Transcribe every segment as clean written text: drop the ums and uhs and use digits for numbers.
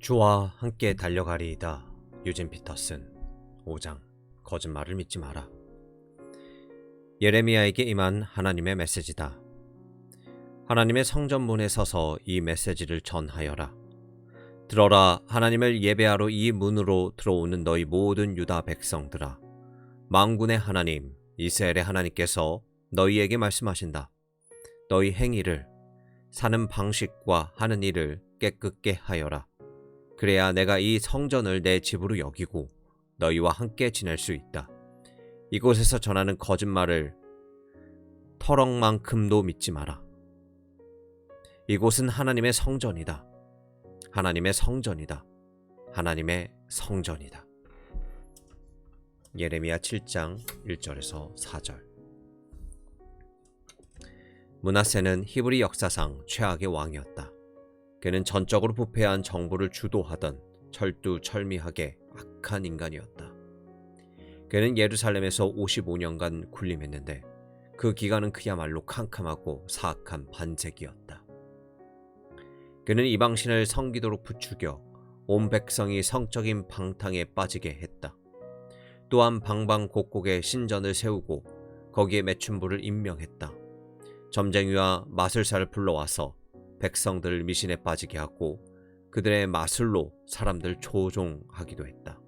주와 함께 달려가리이다. 유진 피터슨 5장 거짓말을 믿지 마라. 예레미야에게 임한 하나님의 메시지다. 하나님의 성전문에 서서 이 메시지를 전하여라. 들어라, 하나님을 예배하러 이 문으로 들어오는 너희 모든 유다 백성들아. 만군의 하나님 이스라엘의 하나님께서 너희에게 말씀하신다. 너희 행위를, 사는 방식과 하는 일을 깨끗게 하여라. 그래야 내가 이 성전을 내 집으로 여기고 너희와 함께 지낼 수 있다. 이곳에서 전하는 거짓말을 터럭만큼도 믿지 마라. 이곳은 하나님의 성전이다. 하나님의 성전이다. 하나님의 성전이다. 예레미야 7장 1절에서 4절. 므낫세는 히브리 역사상 최악의 왕이었다. 그는 전적으로 부패한 정부를 주도하던 철두철미하게 악한 인간이었다. 그는 예루살렘에서 55년간 군림했는데 그 기간은 그야말로 캄캄하고 사악한 반세기였다. 그는 이방신을 성기도로 부추겨 온 백성이 성적인 방탕에 빠지게 했다. 또한 방방곡곡에 신전을 세우고 거기에 매춘부를 임명했다. 점쟁이와 마술사를 불러와서 백성들을 미신에 빠지게 하고 그들의 마술로 사람들 조종하기도 했다.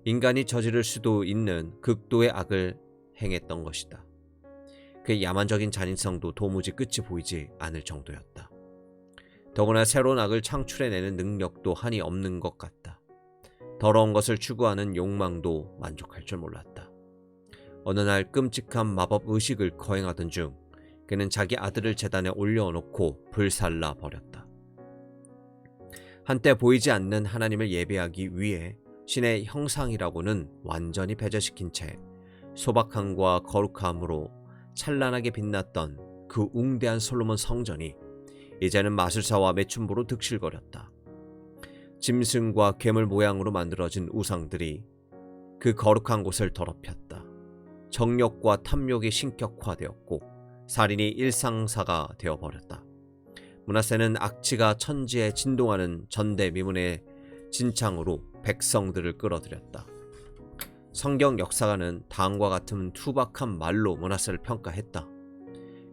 인간이 저지를 수도 있는 극도의 악을 행했던 것이다. 그의 야만적인 잔인성도 도무지 끝이 보이지 않을 정도였다. 더구나 새로운 악을 창출해내는 능력도 한이 없는 것 같다. 더러운 것을 추구하는 욕망도 만족할 줄 몰랐다. 어느 날 끔찍한 마법 의식을 거행하던 중 그는 자기 아들을 제단에 올려놓고 불살라 버렸다. 한때 보이지 않는 하나님을 예배하기 위해 신의 형상이라고는 완전히 배제시킨 채 소박함과 거룩함으로 찬란하게 빛났던 그 웅대한 솔로몬 성전이 이제는 마술사와 매춘부로 득실거렸다. 짐승과 괴물 모양으로 만들어진 우상들이 그 거룩한 곳을 더럽혔다. 정욕과 탐욕이 신격화되었고 살인이 일상사가 되어버렸다. 므낫세는 악취가 천지에 진동하는 전대미문의 진창으로 백성들을 끌어들였다. 성경 역사가는 다음과 같은 투박한 말로 므낫세를 평가했다.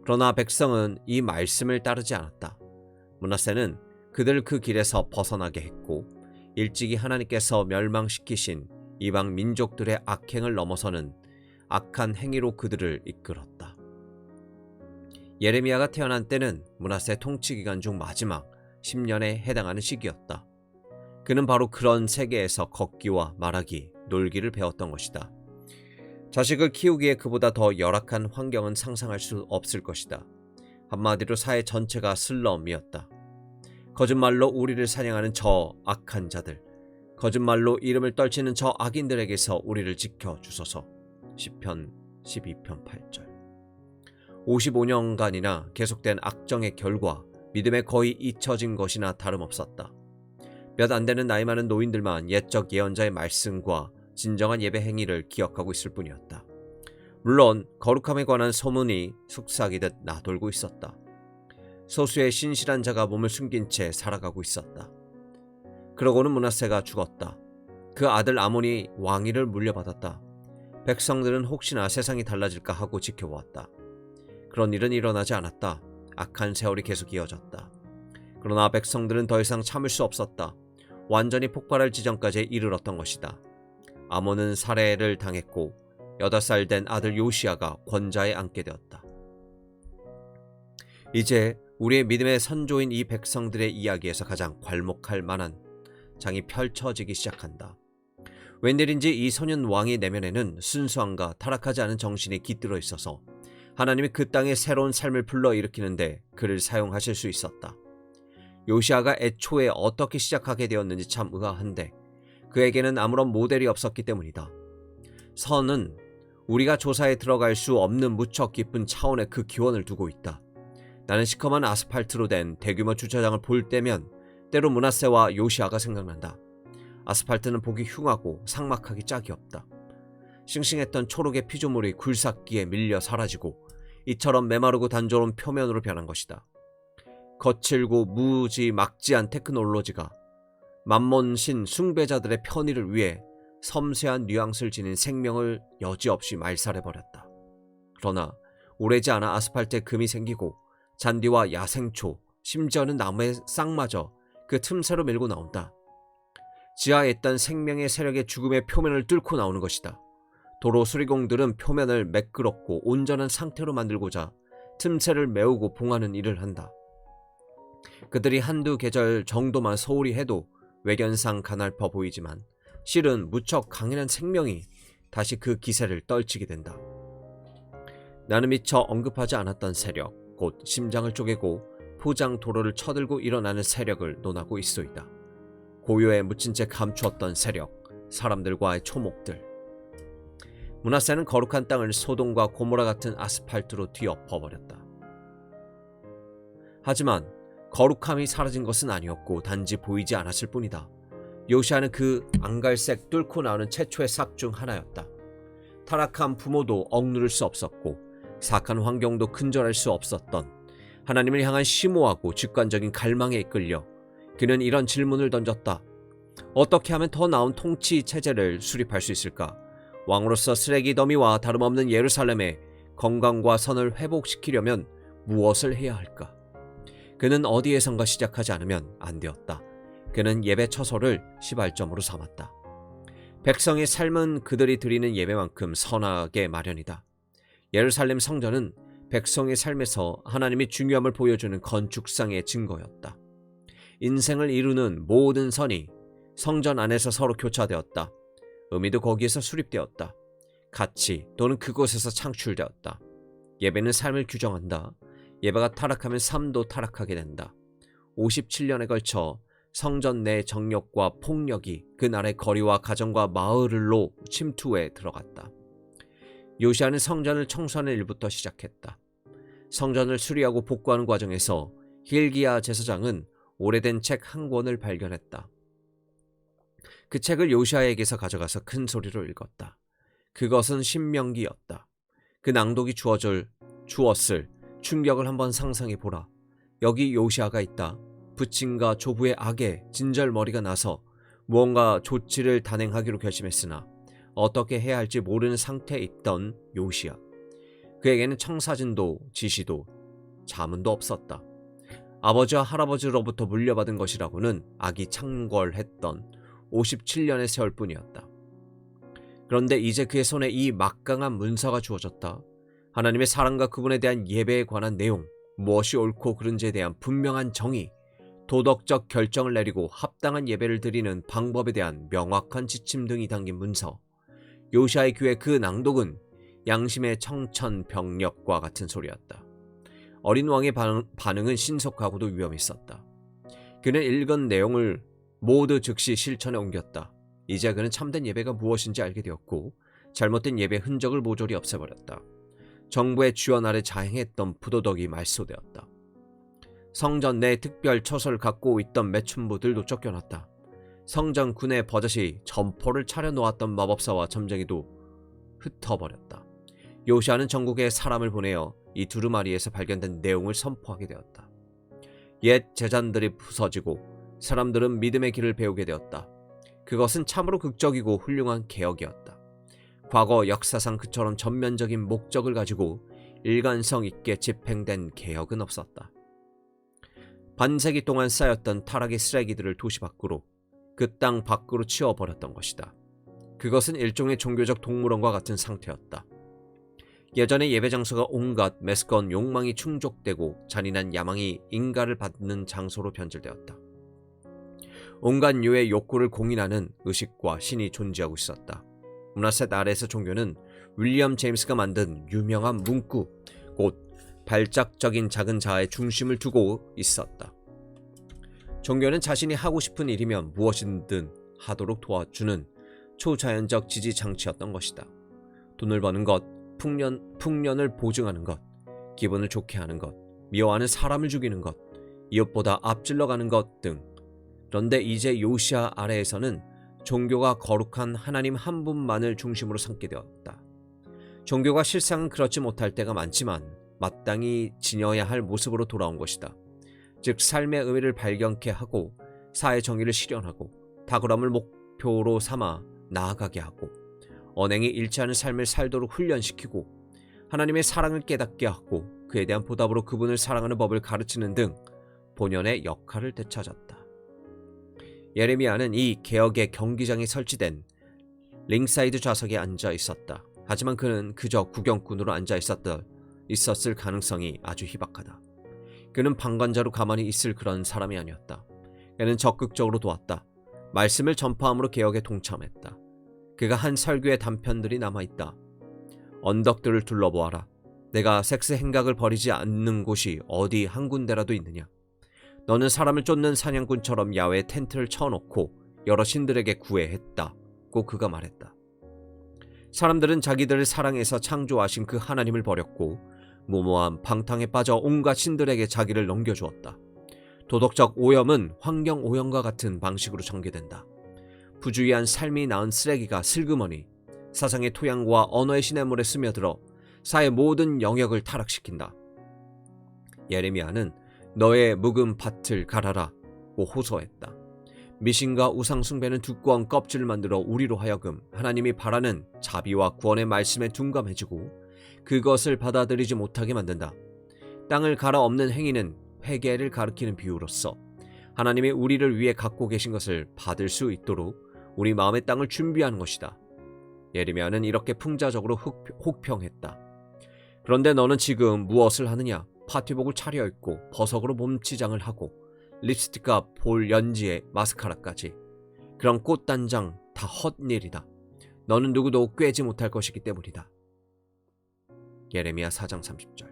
그러나 백성은 이 말씀을 따르지 않았다. 므낫세는 그들을 그 길에서 벗어나게 했고 일찍이 하나님께서 멸망시키신 이방 민족들의 악행을 넘어서는 악한 행위로 그들을 이끌었다. 예레미야가 태어난 때는 므낫세 통치기간 중 마지막 10년에 해당하는 시기였다. 그는 바로 그런 세계에서 걷기와 말하기, 놀기를 배웠던 것이다. 자식을 키우기에 그보다 더 열악한 환경은 상상할 수 없을 것이다. 한마디로 사회 전체가 슬럼이었다. 거짓말로 우리를 사냥하는 저 악한 자들, 거짓말로 이름을 떨치는 저 악인들에게서 우리를 지켜주소서. 시편 12편 8절. 55년간이나 계속된 악정의 결과 믿음에 거의 잊혀진 것이나 다름없었다. 몇 안 되는 나이 많은 노인들만 옛적 예언자의 말씀과 진정한 예배 행위를 기억하고 있을 뿐이었다. 물론 거룩함에 관한 소문이 속삭이듯 나돌고 있었다. 소수의 신실한 자가 몸을 숨긴 채 살아가고 있었다. 그러고는 므낫세가 죽었다. 그 아들 아몬이 왕위를 물려받았다. 백성들은 혹시나 세상이 달라질까 하고 지켜보았다. 그런 일은 일어나지 않았다. 악한 세월이 계속 이어졌다. 그러나 백성들은 더 이상 참을 수 없었다. 완전히 폭발할 지점까지 이르렀던 것이다. 아몬은 살해를 당했고 8살 된 아들 요시야가 권좌에 앉게 되었다. 이제 우리의 믿음의 선조인 이 백성들의 이야기에서 가장 괄목할 만한 장이 펼쳐지기 시작한다. 웬일인지 이 소년 왕의 내면에는 순수함과 타락하지 않은 정신이 깃들어 있어서 하나님이 그 땅에 새로운 삶을 불러일으키는데 그를 사용하실 수 있었다. 요시아가 애초에 어떻게 시작하게 되었는지 참 의아한데 그에게는 아무런 모델이 없었기 때문이다. 선은 우리가 조사에 들어갈 수 없는 무척 깊은 차원의 그 기원을 두고 있다. 나는 시커먼 아스팔트로 된 대규모 주차장을 볼 때면 때로 므낫세와 요시아가 생각난다. 아스팔트는 보기 흉하고 삭막하기 짝이 없다. 싱싱했던 초록의 피조물이 굴삭기에 밀려 사라지고 이처럼 메마르고 단조로운 표면으로 변한 것이다. 거칠고 무지막지한 테크놀로지가 만몬신 숭배자들의 편의를 위해 섬세한 뉘앙스를 지닌 생명을 여지없이 말살해버렸다. 그러나 오래지 않아 아스팔트에 금이 생기고 잔디와 야생초, 심지어는 나무의 싹마저 그 틈새로 밀고 나온다. 지하에 있던 생명의 세력의 죽음의 표면을 뚫고 나오는 것이다. 도로 수리공들은 표면을 매끄럽고 온전한 상태로 만들고자 틈새를 메우고 봉하는 일을 한다. 그들이 한두 계절 정도만 소홀히 해도 외견상 가냘퍼 보이지만 실은 무척 강인한 생명이 다시 그 기세를 떨치게 된다. 나는 미처 언급하지 않았던 세력, 곧 심장을 쪼개고 포장 도로를 쳐들고 일어나는 세력을 논하고 있소이다. 고요에 묻힌 채 감추었던 세력, 사람들과의 초목들. 므낫세는 거룩한 땅을 소돔과 고모라 같은 아스팔트로 뒤엎어버렸다. 하지만 거룩함이 사라진 것은 아니었고 단지 보이지 않았을 뿐이다. 요시아는 그 앙갈색 뚫고 나오는 최초의 삭 중 하나였다. 타락한 부모도 억누를 수 없었고 사악한 환경도 근절할 수 없었던 하나님을 향한 심오하고 직관적인 갈망에 이끌려 그는 이런 질문을 던졌다. 어떻게 하면 더 나은 통치 체제를 수립할 수 있을까? 왕으로서 쓰레기 더미와 다름없는 예루살렘의 건강과 선을 회복시키려면 무엇을 해야 할까? 그는 어디에선가 시작하지 않으면 안 되었다. 그는 예배 처소를 시발점으로 삼았다. 백성의 삶은 그들이 드리는 예배만큼 선하게 마련이다. 예루살렘 성전은 백성의 삶에서 하나님의 중요함을 보여주는 건축상의 증거였다. 인생을 이루는 모든 선이 성전 안에서 서로 교차되었다. 의미도 거기에서 수립되었다. 가치 또는 그곳에서 창출되었다. 예배는 삶을 규정한다. 예배가 타락하면 삶도 타락하게 된다. 57년에 걸쳐 성전 내 정력과 폭력이 그 나라의 거리와 가정과 마을로 침투해 들어갔다. 요시아는 성전을 청소하는 일부터 시작했다. 성전을 수리하고 복구하는 과정에서 hil기야 제사장은 오래된 책 한 권을 발견했다. 그 책을 요시아에게서 가져가서 큰 소리로 읽었다. 그것은 신명기였다. 그 낭독이 주었을 충격을 한번 상상해 보라. 여기 요시아가 있다. 부친과 조부의 악에 진절머리가 나서 무언가 조치를 단행하기로 결심했으나 어떻게 해야 할지 모르는 상태에 있던 요시아. 그에게는 청사진도 지시도 자문도 없었다. 아버지와 할아버지로부터 물려받은 것이라고는 악이 창궐했던 57년의 세월뿐이었다. 그런데 이제 그의 손에 이 막강한 문서가 주어졌다. 하나님의 사랑과 그분에 대한 예배에 관한 내용, 무엇이 옳고 그른지에 대한 분명한 정의, 도덕적 결정을 내리고 합당한 예배를 드리는 방법에 대한 명확한 지침 등이 담긴 문서. 요시아의 귀의 그 낭독은 양심의 청천벽력과 같은 소리였다. 어린 왕의 반응은 신속하고도 위험이 있었다. 그는 읽은 내용을 모두 즉시 실천에 옮겼다. 이제 그는 참된 예배가 무엇인지 알게 되었고 잘못된 예배 흔적을 모조리 없애버렸다. 정부의 주연 아래 자행했던 부도덕이 말소되었다. 성전 내 특별 처소를 갖고 있던 매춘부들도 쫓겨났다. 성전 군의 버젓이 점포를 차려놓았던 마법사와 점쟁이도 흩어버렸다. 요시아는 전국에 사람을 보내어 이 두루마리에서 발견된 내용을 선포하게 되었다. 옛 제잔들이 부서지고 사람들은 믿음의 길을 배우게 되었다. 그것은 참으로 극적이고 훌륭한 개혁이었다. 과거 역사상 그처럼 전면적인 목적을 가지고 일관성 있게 집행된 개혁은 없었다. 반세기 동안 쌓였던 타락의 쓰레기들을 도시 밖으로, 그 땅 밖으로 치워버렸던 것이다. 그것은 일종의 종교적 동물원과 같은 상태였다. 예전의 예배 장소가 온갖 메스꺼운 욕망이 충족되고 잔인한 야망이 인가를 받는 장소로 변질되었다. 온갖 유의 욕구를 공인하는 의식과 신이 존재하고 있었다. 므낫셋 아래에서 종교는 윌리엄 제임스가 만든 유명한 문구, 곧 발작적인 작은 자아의 중심을 두고 있었다. 종교는 자신이 하고 싶은 일이면 무엇이든 하도록 도와주는 초자연적 지지 장치였던 것이다. 돈을 버는 것, 풍년을 보증하는 것, 기분을 좋게 하는 것, 미워하는 사람을 죽이는 것, 이웃보다 앞질러 가는 것 등. 그런데 이제 요시아 아래에서는 종교가 거룩한 하나님 한 분만을 중심으로 삼게 되었다. 종교가 실상은 그렇지 못할 때가 많지만 마땅히 지녀야 할 모습으로 돌아온 것이다. 즉 삶의 의미를 발견케 하고 사회 정의를 실현하고 탁월함을 목표로 삼아 나아가게 하고 언행이 일치하는 삶을 살도록 훈련시키고 하나님의 사랑을 깨닫게 하고 그에 대한 보답으로 그분을 사랑하는 법을 가르치는 등 본연의 역할을 되찾았다. 예레미야는 이 개혁의 경기장에 설치된 링사이드 좌석에 앉아 있었다. 하지만 그는 그저 구경꾼으로 앉아 있었을 가능성이 아주 희박하다. 그는 방관자로 가만히 있을 그런 사람이 아니었다. 그는 적극적으로 도왔다. 말씀을 전파함으로 개혁에 동참했다. 그가 한 설교의 단편들이 남아있다. 언덕들을 둘러보아라. 내가 섹스 행각을 벌이지 않는 곳이 어디 한 군데라도 있느냐. 너는 사람을 쫓는 사냥꾼처럼 야외에 텐트를 쳐놓고 여러 신들에게 구애했다고 그가 말했다. 사람들은 자기들을 사랑해서 창조하신 그 하나님을 버렸고 무모한 방탕에 빠져 온갖 신들에게 자기를 넘겨주었다. 도덕적 오염은 환경 오염과 같은 방식으로 전개된다. 부주의한 삶이 낳은 쓰레기가 슬그머니 사상의 토양과 언어의 시냇물에 스며들어 사회 모든 영역을 타락시킨다. 예레미야는 너의 묵은 밭을 갈아라고 호소했다. 미신과 우상 숭배는 두꺼운 껍질을 만들어 우리로 하여금 하나님이 바라는 자비와 구원의 말씀에 둔감해지고 그것을 받아들이지 못하게 만든다. 땅을 갈아엎는 행위는 회개를 가리키는 비유로서 하나님이 우리를 위해 갖고 계신 것을 받을 수 있도록 우리 마음의 땅을 준비하는 것이다. 예레미야는 이렇게 풍자적으로 혹평했다. 그런데 너는 지금 무엇을 하느냐? 파티복을 차려입고 버석으로 몸치장을 하고 립스틱과 볼 연지에 마스카라까지. 그런 꽃단장 다 헛일이다. 너는 누구도 꿰지 못할 것이기 때문이다. 예레미야 4장 30절.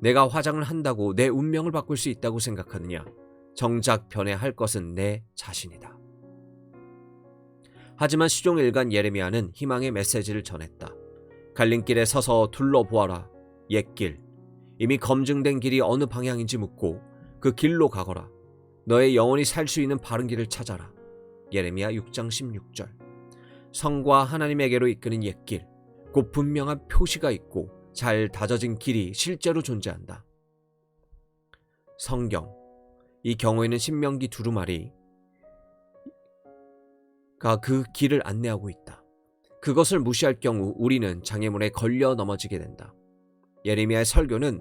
내가 화장을 한다고 내 운명을 바꿀 수 있다고 생각하느냐? 정작 변해할 것은 내 자신이다. 하지만 시종일관 예레미야는 희망의 메시지를 전했다. 갈림길에 서서 둘러보아라. 옛길. 이미 검증된 길이 어느 방향인지 묻고 그 길로 가거라. 너의 영혼이 살 수 있는 바른 길을 찾아라. 예레미야 6장 16절. 성과 하나님에게로 이끄는 옛길. 곧 분명한 표시가 있고 잘 다져진 길이 실제로 존재한다. 성경. 이 경우에는 신명기 두루마리가 그 길을 안내하고 있다. 그것을 무시할 경우 우리는 장애물에 걸려 넘어지게 된다. 예레미야의 설교는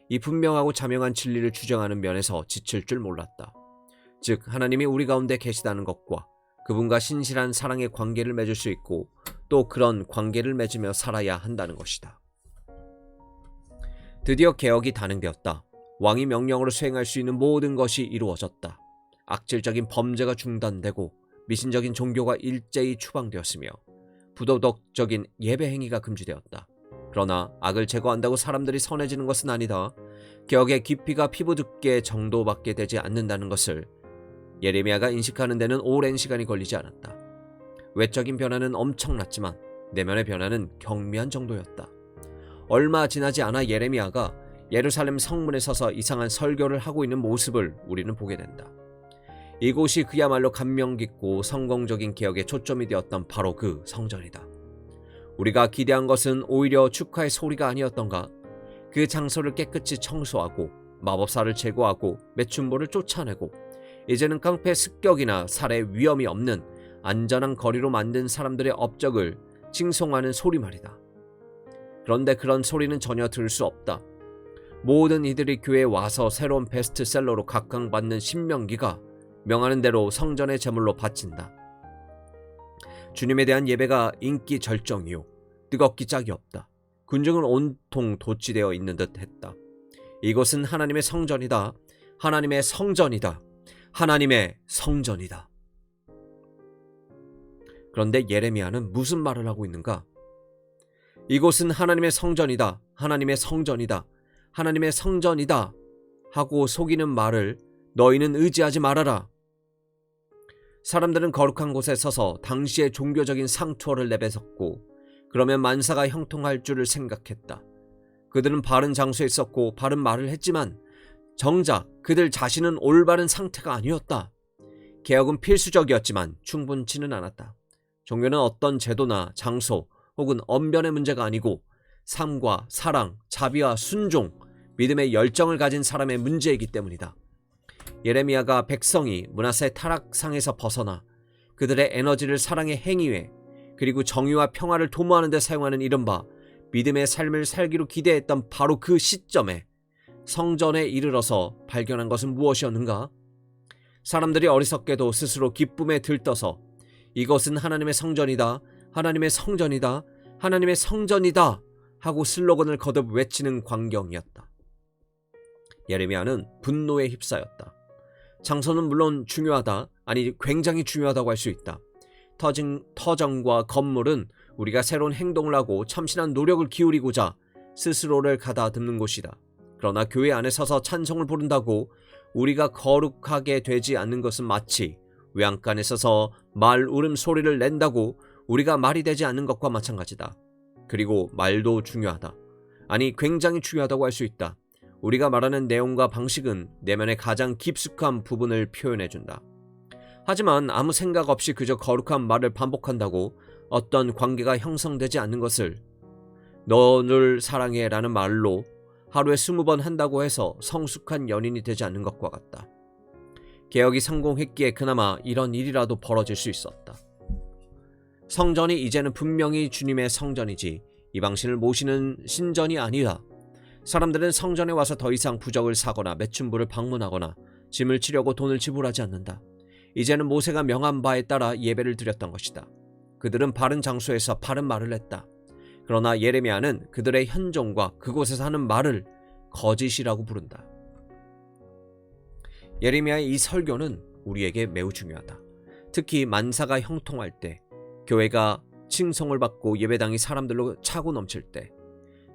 이 분명하고 자명한 진리를 주장하는 면에서 지칠 줄 몰랐다. 즉 하나님이 우리 가운데 계시다는 것과 그분과 신실한 사랑의 관계를 맺을 수 있고 또 그런 관계를 맺으며 살아야 한다는 것이다. 드디어 개혁이 단행되었다. 왕이 명령으로 수행할 수 있는 모든 것이 이루어졌다. 악질적인 범죄가 중단되고 미신적인 종교가 일제히 추방되었으며 부도덕적인 예배 행위가 금지되었다. 그러나 악을 제거한다고 사람들이 선해지는 것은 아니다. 개혁의 깊이가 피부 두께 정도밖에 되지 않는다는 것을 예레미야가 인식하는 데는 오랜 시간이 걸리지 않았다. 외적인 변화는 엄청났지만 내면의 변화는 경미한 정도였다. 얼마 지나지 않아 예레미야가 예루살렘 성문에 서서 이상한 설교를 하고 있는 모습을 우리는 보게 된다. 이곳이 그야말로 감명 깊고 성공적인 개혁의 초점이 되었던 바로 그 성전이다. 우리가 기대한 것은 오히려 축하의 소리가 아니었던가? 그 장소를 깨끗이 청소하고 마법사를 제거하고 매춘부를 쫓아내고 이제는 깡패 습격이나 살해 위험이 없는 안전한 거리로 만든 사람들의 업적을 칭송하는 소리 말이다. 그런데 그런 소리는 전혀 들을 수 없다. 모든 이들이 교회에 와서 새로운 베스트셀러로 각광받는 신명기가 명하는 대로 성전의 제물로 바친다. 주님에 대한 예배가 인기 절정이요 뜨겁기 짝이 없다. 군중은 온통 도취되어 있는 듯 했다. 이곳은 하나님의 성전이다. 하나님의 성전이다. 하나님의 성전이다. 그런데 예레미야는 무슨 말을 하고 있는가? 이곳은 하나님의 성전이다. 하나님의 성전이다. 하나님의 성전이다. 하고 속이는 말을 너희는 의지하지 말아라. 사람들은 거룩한 곳에 서서 당시의 종교적인 상투어를 내뱉었고 그러면 만사가 형통할 줄을 생각했다. 그들은 바른 장소에 있었고 바른 말을 했지만 정작 그들 자신은 올바른 상태가 아니었다. 개혁은 필수적이었지만 충분치는 않았다. 종교는 어떤 제도나 장소 혹은 언변의 문제가 아니고 삶과 사랑, 자비와 순종, 믿음의 열정을 가진 사람의 문제이기 때문이다. 예레미야가 백성이 므낫세 타락상에서 벗어나 그들의 에너지를 사랑의 행위에 그리고 정의와 평화를 도모하는 데 사용하는 이른바 믿음의 삶을 살기로 기대했던 바로 그 시점에 성전에 이르러서 발견한 것은 무엇이었는가? 사람들이 어리석게도 스스로 기쁨에 들떠서 이것은 하나님의 성전이다, 하나님의 성전이다, 하나님의 성전이다 하고 슬로건을 거듭 외치는 광경이었다. 예레미야는 분노에 휩싸였다. 장소는 물론 중요하다, 아니 굉장히 중요하다고 할 수 있다. 터전과 건물은 우리가 새로운 행동을 하고 참신한 노력을 기울이고자 스스로를 가다듬는 곳이다. 그러나 교회 안에 서서 찬송을 부른다고 우리가 거룩하게 되지 않는 것은 마치 외양간에 서서 말 울음소리를 낸다고 우리가 말이 되지 않는 것과 마찬가지다. 그리고 말도 중요하다. 아니 굉장히 중요하다고 할 수 있다. 우리가 말하는 내용과 방식은 내면의 가장 깊숙한 부분을 표현해준다. 하지만 아무 생각 없이 그저 거룩한 말을 반복한다고 어떤 관계가 형성되지 않는 것을 너를 사랑해 라는 말로 하루에 20번 한다고 해서 성숙한 연인이 되지 않는 것과 같다. 개혁이 성공했기에 그나마 이런 일이라도 벌어질 수 있었다. 성전이 이제는 분명히 주님의 성전이지 이방신을 모시는 신전이 아니라 사람들은 성전에 와서 더 이상 부적을 사거나 매춘부를 방문하거나 짐을 치려고 돈을 지불하지 않는다. 이제는 모세가 명한 바에 따라 예배를 드렸던 것이다. 그들은 바른 장소에서 바른 말을 했다. 그러나 예레미야는 그들의 현종과 그곳에서 하는 말을 거짓이라고 부른다. 예레미야의 이 설교는 우리에게 매우 중요하다. 특히 만사가 형통할 때, 교회가 칭송을 받고 예배당이 사람들로 차고 넘칠 때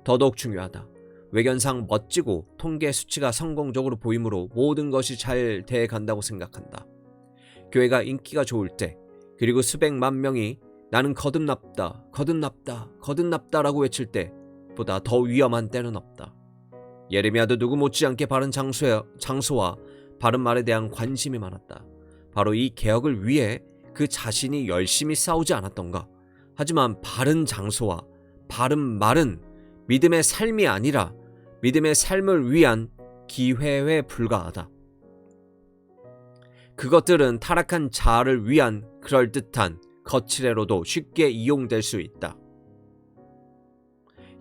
더더욱 중요하다. 외견상 멋지고 통계 수치가 성공적으로 보이므로 모든 것이 잘 돼간다고 생각한다. 교회가 인기가 좋을 때, 그리고 수백만 명이 나는 거듭났다, 거듭났다, 거듭났다라고 외칠 때보다 더 위험한 때는 없다. 예레미야도 누구 못지않게 바른 장소와 바른 말에 대한 관심이 많았다. 바로 이 개혁을 위해 그 자신이 열심히 싸우지 않았던가? 하지만 바른 장소와 바른 말은 믿음의 삶이 아니라 믿음의 삶을 위한 기회에 불과하다. 그것들은 타락한 자아를 위한 그럴듯한 거칠애로도 쉽게 이용될 수 있다.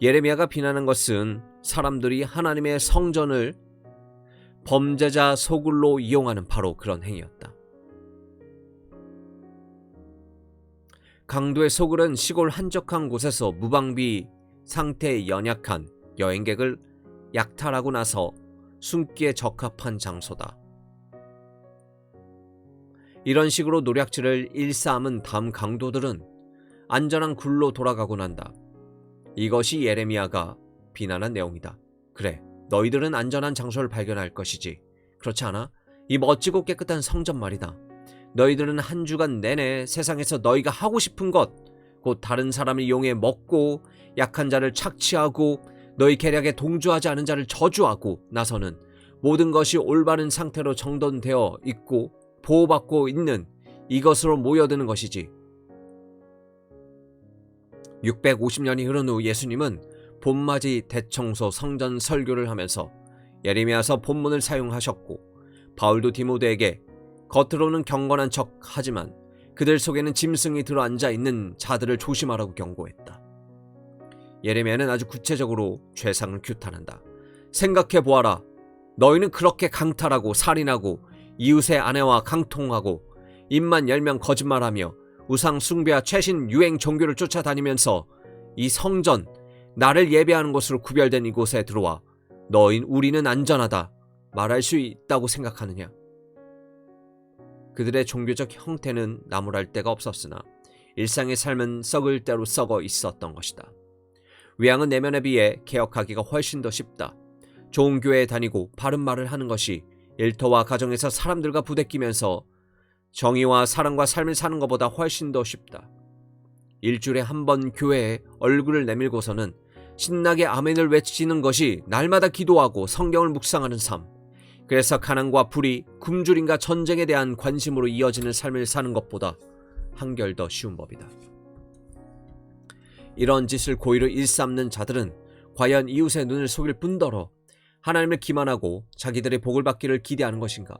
예레미야가 비난한 것은 사람들이 하나님의 성전을 범죄자 소굴로 이용하는 바로 그런 행위였다. 강도의 소굴은 시골 한적한 곳에서 무방비 상태에 연약한 여행객을 약탈하고 나서 숨기에 적합한 장소다. 이런 식으로 노략질을 일삼은 다음 강도들은 안전한 굴로 돌아가고 난다. 이것이 예레미야가 비난한 내용이다. 그래, 너희들은 안전한 장소를 발견할 것이지. 그렇지 않아? 이 멋지고 깨끗한 성전 말이다. 너희들은 한 주간 내내 세상에서 너희가 하고 싶은 것, 곧 다른 사람을 이용해 먹고 약한 자를 착취하고 너희 계략에 동조하지 않은 자를 저주하고 나서는 모든 것이 올바른 상태로 정돈되어 있고 보호받고 있는 이것으로 모여드는 것이지. 650년이 흐른 후 예수님은 봄맞이 대청소 성전 설교를 하면서 예레미야서 본문을 사용하셨고, 바울도 디모데에게 겉으로는 경건한 척 하지만 그들 속에는 짐승이 들어앉아 있는 자들을 조심하라고 경고했다. 예레미야는 아주 구체적으로 죄상을 규탄한다. 생각해보아라. 너희는 그렇게 강탈하고 살인하고 이웃의 아내와 강통하고 입만 열면 거짓말하며 우상 숭배와 최신 유행 종교를 쫓아다니면서 이 성전, 나를 예배하는 곳으로 구별된 이곳에 들어와 우리는 안전하다 말할 수 있다고 생각하느냐? 그들의 종교적 형태는 나무랄 데가 없었으나 일상의 삶은 썩을 대로 썩어 있었던 것이다. 외양은 내면에 비해 개혁하기가 훨씬 더 쉽다. 좋은 교회에 다니고 바른 말을 하는 것이 일터와 가정에서 사람들과 부대끼면서 정의와 사랑과 삶을 사는 것보다 훨씬 더 쉽다. 일주일에 한 번 교회에 얼굴을 내밀고서는 신나게 아멘을 외치는 것이 날마다 기도하고 성경을 묵상하는 삶, 그래서 가난과 불의, 굶주림과 전쟁에 대한 관심으로 이어지는 삶을 사는 것보다 한결 더 쉬운 법이다. 이런 짓을 고의로 일삼는 자들은 과연 이웃의 눈을 속일 뿐더러 하나님을 기만하고 자기들의 복을 받기를 기대하는 것인가?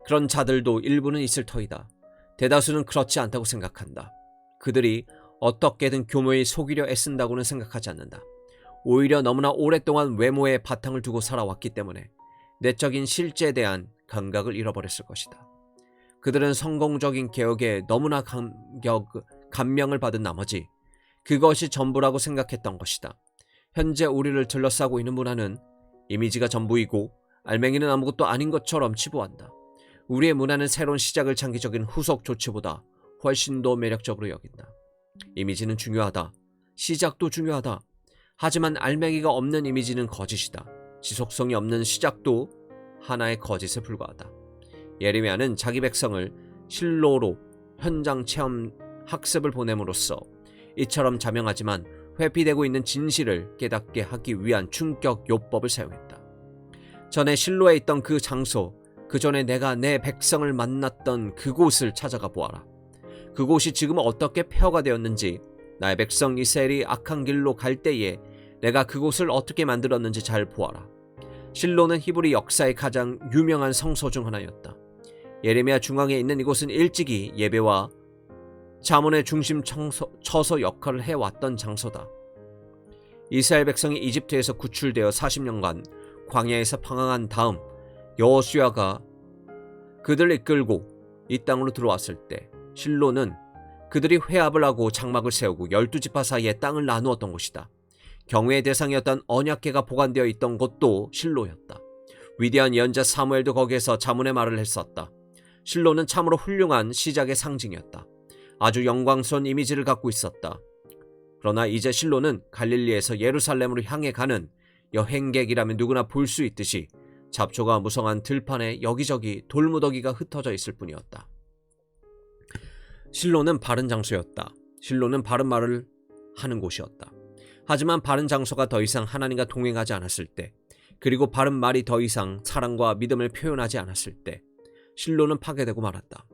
그런 자들도 일부는 있을 터이다. 대다수는 그렇지 않다고 생각한다. 그들이 어떻게든 교묘히 속이려 애쓴다고는 생각하지 않는다. 오히려 너무나 오랫동안 외모에 바탕을 두고 살아왔기 때문에 내적인 실제에 대한 감각을 잃어버렸을 것이다. 그들은 성공적인 개혁에 너무나 감명을 받은 나머지 그것이 전부라고 생각했던 것이다. 현재 우리를 둘러싸고 있는 문화는 이미지가 전부이고 알맹이는 아무것도 아닌 것처럼 치부한다. 우리의 문화는 새로운 시작을 장기적인 후속 조치보다 훨씬 더 매력적으로 여긴다. 이미지는 중요하다. 시작도 중요하다. 하지만 알맹이가 없는 이미지는 거짓이다. 지속성이 없는 시작도 하나의 거짓에 불과하다. 예레미야는 자기 백성을 실로로 현장 체험 학습을 보냄으로써 이처럼 자명하지만 회피되고 있는 진실을 깨닫게 하기 위한 충격 요법을 사용했다. 전에 실로에 있던 그 장소, 그 전에 내가 내 백성을 만났던 그곳을 찾아가 보아라. 그곳이 지금 어떻게 폐허가 되었는지, 나의 백성 이스라엘이 악한 길로 갈 때에 내가 그곳을 어떻게 만들었는지 잘 보아라. 실로는 히브리 역사의 가장 유명한 성소 중 하나였다. 예레미야 중앙에 있는 이곳은 일찍이 예배와 자문의 중심 처소 역할을 해왔던 장소다. 이스라엘 백성이 이집트에서 구출되어 40년간 광야에서 방황한 다음 여호수아가 그들을 이끌고 이 땅으로 들어왔을 때 실로는 그들이 회합을 하고 장막을 세우고 12지파 사이에 땅을 나누었던 곳이다. 경외의 대상이었던 언약궤가 보관되어 있던 곳도 실로였다. 위대한 예언자 사무엘도 거기에서 자문의 말을 했었다. 실로는 참으로 훌륭한 시작의 상징이었다. 아주 영광스러운 이미지를 갖고 있었다. 그러나 이제 실로는 갈릴리에서 예루살렘으로 향해 가는 여행객이라면 누구나 볼 수 있듯이 잡초가 무성한 들판에 여기저기 돌무더기가 흩어져 있을 뿐이었다. 실로는 바른 장소였다. 실로는 바른 말을 하는 곳이었다. 하지만 바른 장소가 더 이상 하나님과 동행하지 않았을 때, 그리고 바른 말이 더 이상 사랑과 믿음을 표현하지 않았을 때 실로는 파괴되고 말았다.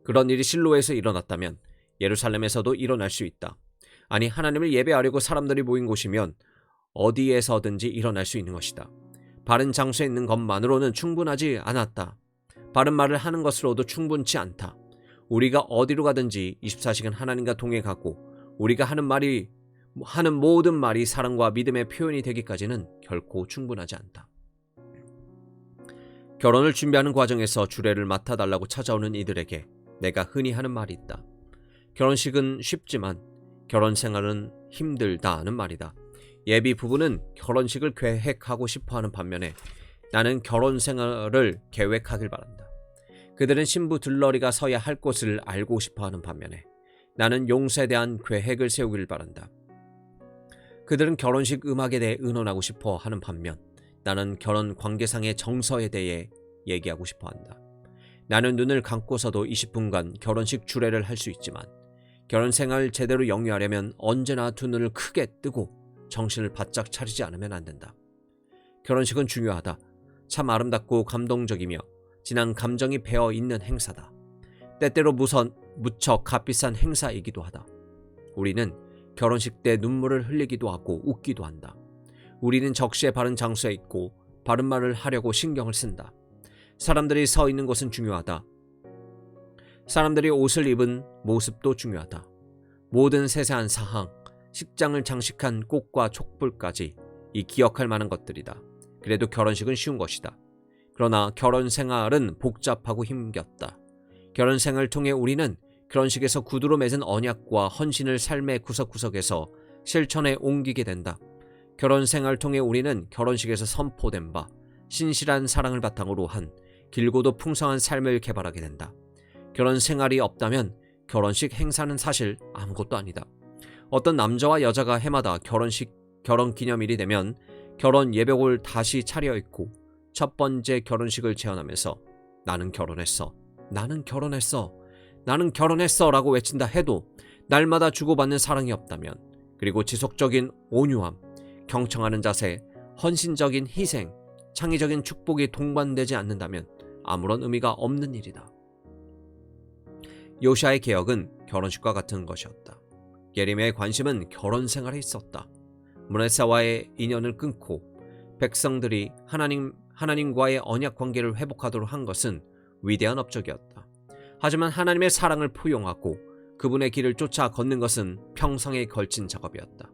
그런 일이 실로에서 일어났다면 예루살렘에서도 일어날 수 있다. 아니, 하나님을 예배하려고 사람들이 모인 곳이면 어디에서든지 일어날 수 있는 것이다. 바른 장소에 있는 것만으로는 충분하지 않았다. 바른 말을 하는 것으로도 충분치 않다. 우리가 어디로 가든지 24시간 하나님과 동행하고 우리가 하는 모든 말이 사랑과 믿음의 표현이 되기까지는 결코 충분하지 않다. 결혼을 준비하는 과정에서 주례를 맡아달라고 찾아오는 이들에게 내가 흔히 하는 말이 있다. 결혼식은 쉽지만 결혼 생활은 힘들다는 말이다. 예비 부부는 결혼식을 계획하고 싶어하는 반면에 나는 결혼 생활을 계획하길 바란다. 그들은 신부 들러리가 서야 할 곳을 알고 싶어하는 반면에 나는 용서에 대한 계획을 세우길 바란다. 그들은 결혼식 음악에 대해 의논하고 싶어 하는 반면 나는 결혼 관계상의 정서에 대해 얘기하고 싶어 한다. 나는 눈을 감고서도 20분간 결혼식 주례를 할 수 있지만 결혼 생활을 제대로 영위하려면 언제나 두 눈을 크게 뜨고 정신을 바짝 차리지 않으면 안 된다. 결혼식은 중요하다. 참 아름답고 감동적이며 진한 감정이 배어 있는 행사다. 때때로 무척 값비싼 행사이기도 하다. 우리는 결혼식 때 눈물을 흘리기도 하고 웃기도 한다. 우리는 적시에 바른 장소에 있고 바른 말을 하려고 신경을 쓴다. 사람들이 서 있는 곳은 중요하다. 사람들이 옷을 입은 모습도 중요하다. 모든 세세한 사항, 식장을 장식한 꽃과 촛불까지 이 기억할 만한 것들이다. 그래도 결혼식은 쉬운 것이다. 그러나 결혼 생활은 복잡하고 힘겹다. 결혼 생활을 통해 우리는 결혼식에서 구두로 맺은 언약과 헌신을 삶의 구석구석에서 실천에 옮기게 된다. 결혼 생활을 통해 우리는 결혼식에서 선포된 바 신실한 사랑을 바탕으로 한 길고도 풍성한 삶을 개발하게 된다. 결혼 생활이 없다면 결혼식 행사는 사실 아무것도 아니다. 어떤 남자와 여자가 해마다 결혼 기념일이 되면 결혼 예배곡을 다시 차려입고 첫 번째 결혼식을 제안하면서 나는 결혼했어, 나는 결혼했어, 나는 결혼했어 라고 외친다 해도 날마다 주고받는 사랑이 없다면, 그리고 지속적인 온유함, 경청하는 자세, 헌신적인 희생, 창의적인 축복이 동반되지 않는다면 아무런 의미가 없는 일이다. 요시아의 개혁은 결혼식과 같은 것이었다. 예레미야의 관심은 결혼 생활에 있었다. 문에사와의 인연을 끊고 백성들이 하나님과의 언약 관계를 회복하도록 한 것은 위대한 업적이었다. 하지만 하나님의 사랑을 포용하고 그분의 길을 쫓아 걷는 것은 평생에 걸친 작업이었다.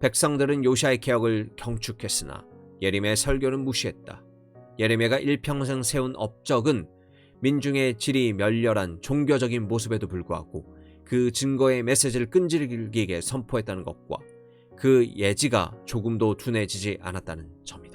백성들은 요시아의 개혁을 경축했으나 예레미야의 설교는 무시했다. 예레미야가 일평생 세운 업적은 민중의 질이 멸렬한 종교적인 모습에도 불구하고 그 증거의 메시지를 끈질기게 선포했다는 것과 그 예지가 조금도 둔해지지 않았다는 점이다.